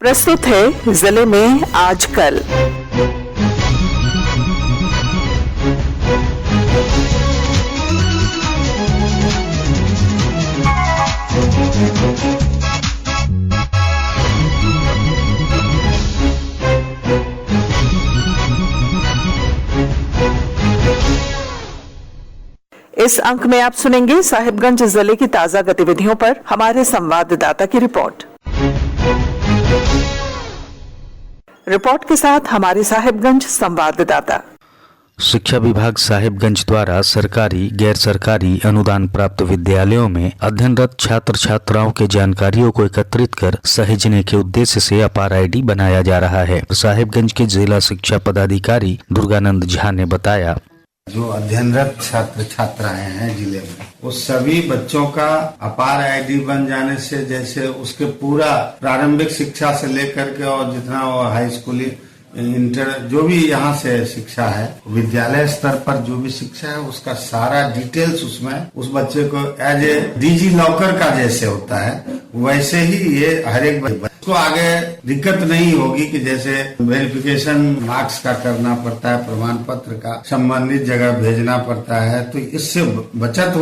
प्रस्तुत है जिले में आजकल। इस अंक में आप सुनेंगे साहिबगंज जिले की ताजा गतिविधियों पर हमारे संवाददाता की रिपोर्ट। रिपोर्ट के साथ हमारे साहिबगंज संवाददाता। शिक्षा विभाग साहिबगंज द्वारा सरकारी गैर सरकारी अनुदान प्राप्त विद्यालयों में अध्ययनरत छात्र छात्राओं के जानकारियों को एकत्रित कर सहेजने के उद्देश्य से अपार आईडी बनाया जा रहा है। साहिबगंज के जिला शिक्षा पदाधिकारी दुर्गानंद झा ने बताया, जो अध्ययनरत छात्र छात्राएं हैं जिले में, उस सभी बच्चों का अपार आईडी बन जाने से जैसे उसके पूरा प्रारंभिक शिक्षा से लेकर के और जितना वो हाई स्कूल इंटर जो भी यहाँ से शिक्षा है, विद्यालय स्तर पर जो भी शिक्षा है, उसका सारा डिटेल्स उसमें उस बच्चे को एज ए डिजी लॉकर का जैसे होता है वैसे ही ये हर एक को आगे दिक्कत नहीं होगी कि जैसे वेरिफिकेशन मार्क्स का करना पड़ता है, प्रमाण पत्र का संबंधित जगह भेजना पड़ता है, तो इससे बचत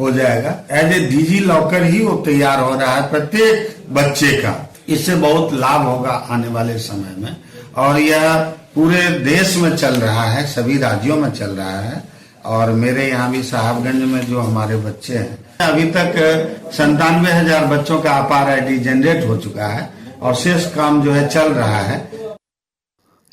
हो जाएगा। एज ए डिजी लॉकर ही वो तैयार हो रहा है प्रत्येक बच्चे का। इससे बहुत लाभ होगा आने वाले समय में और यह पूरे देश में चल रहा है, सभी राज्यों में चल रहा है। और मेरे यहाँ भी साहिबगंज में जो हमारे बच्चे हैं, अभी तक 97,000 बच्चों का अपार आईडी जनरेट हो चुका है और शेष काम जो है चल रहा है।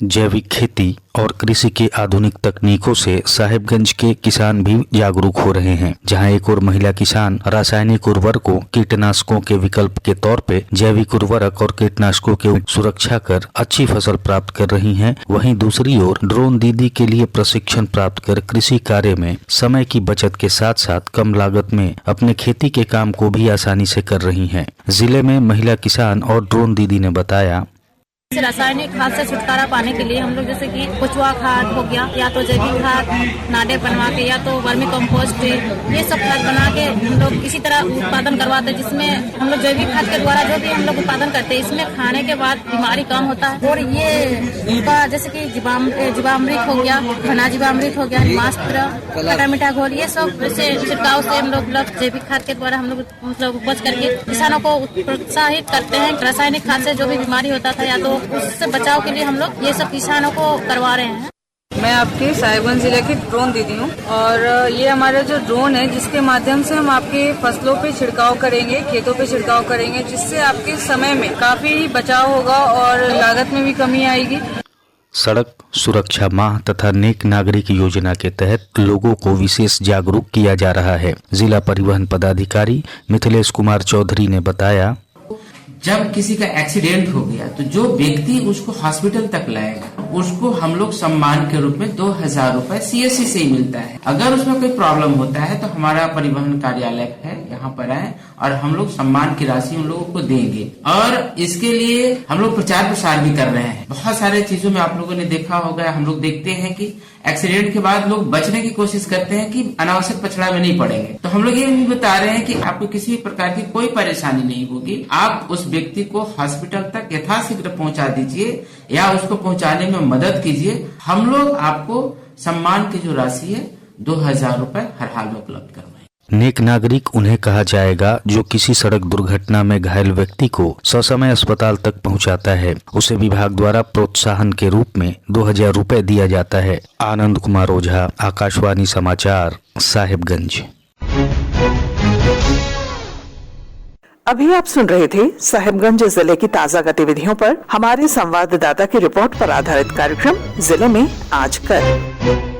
जैविक खेती और कृषि के आधुनिक तकनीकों से साहिबगंज के किसान भी जागरूक हो रहे हैं। जहां एक और महिला किसान रासायनिक उर्वरकों कीटनाशकों के विकल्प के तौर पे जैविक उर्वरक और कीटनाशकों की सुरक्षा कर अच्छी फसल प्राप्त कर रही हैं, वहीं दूसरी ओर ड्रोन दीदी के लिए प्रशिक्षण प्राप्त कर कृषि कार्य में समय की बचत के साथ साथ कम लागत में अपने खेती के काम को भी आसानी से कर रही है। जिले में महिला किसान और ड्रोन दीदी ने बताया, रासायनिक खाद से छुटकारा पाने के लिए हम लोग जैसे कि केचुआ खाद हो गया या तो जैविक खाद नाडे बनवा के या तो वर्मी कंपोस्ट ये सब खाद बना के हम लोग इसी तरह उत्पादन करवाते हैं, जिसमें हम लोग जैविक खाद के द्वारा जो भी हम लोग उत्पादन करते हैं इसमें खाने के बाद बीमारी कम होता है। और ये उनका जैसे कि जीवामृत हो गया, घना जीवामृत हो गया, मास्त्र, खट्टा मीठा घोल, ये सब से छिड़काव से हम लोग जैविक खाद के द्वारा हम लोग मतलब उपज करके किसानों को प्रोत्साहित करते हैं। रासायनिक खाद से जो भी बीमारी होता था या तो उससे बचाव के लिए हम लोग ये सब किसानों को करवा रहे हैं। मैं आपके साहिबगंज जिले की ड्रोन दीदी हूँ और ये हमारा जो ड्रोन है जिसके माध्यम से हम आपके फसलों पे छिड़काव करेंगे, खेतों पे छिड़काव करेंगे, जिससे आपके समय में काफी बचाव होगा और लागत में भी कमी आएगी। सड़क सुरक्षा माह तथा नेक नागरिक योजना के तहत लोगों को विशेष जागरूक किया जा रहा है। जिला परिवहन पदाधिकारी मिथिलेश कुमार चौधरी ने बताया, जब किसी का एक्सीडेंट हो गया तो जो व्यक्ति उसको हॉस्पिटल तक लाएगा उसको हम लोग सम्मान के रूप में 2,000 रुपए CSC से ही मिलता है। अगर उसमें कोई प्रॉब्लम होता है तो हमारा परिवहन कार्यालय है, यहाँ पर आए और हम लोग सम्मान की राशि उन लोगों को देंगे। और इसके लिए हम लोग प्रचार प्रसार भी कर रहे हैं। बहुत सारे चीजों में आप लोगों ने देखा होगा, हम लोग देखते हैं कि एक्सीडेंट के बाद लोग बचने की कोशिश करते हैं कि अनावश्यक पछड़ा में नहीं पड़ेंगे। तो हम लोग ये भी बता रहे हैं कि आपको किसी प्रकार की कोई परेशानी नहीं होगी। आप उस व्यक्ति को हॉस्पिटल तक यथाशीघ्र पहुंचा दीजिए या उसको पहुंचाने में मदद कीजिए। हम लोग आपको सम्मान की जो राशि है 2,000 रुपए हर हाल में उपलब्ध करवाएंगे। नेक नागरिक उन्हें कहा जाएगा जो किसी सड़क दुर्घटना में घायल व्यक्ति को ससमय अस्पताल तक पहुंचाता है। उसे विभाग द्वारा प्रोत्साहन के रूप में 2,000 रुपए दिया जाता है। आनंद कुमार ओझा, आकाशवाणी समाचार, साहिबगंज। अभी आप सुन रहे थे साहिबगंज जिले की ताजा गतिविधियों पर हमारे संवाददाता की रिपोर्ट पर आधारित कार्यक्रम जिले में आजकल।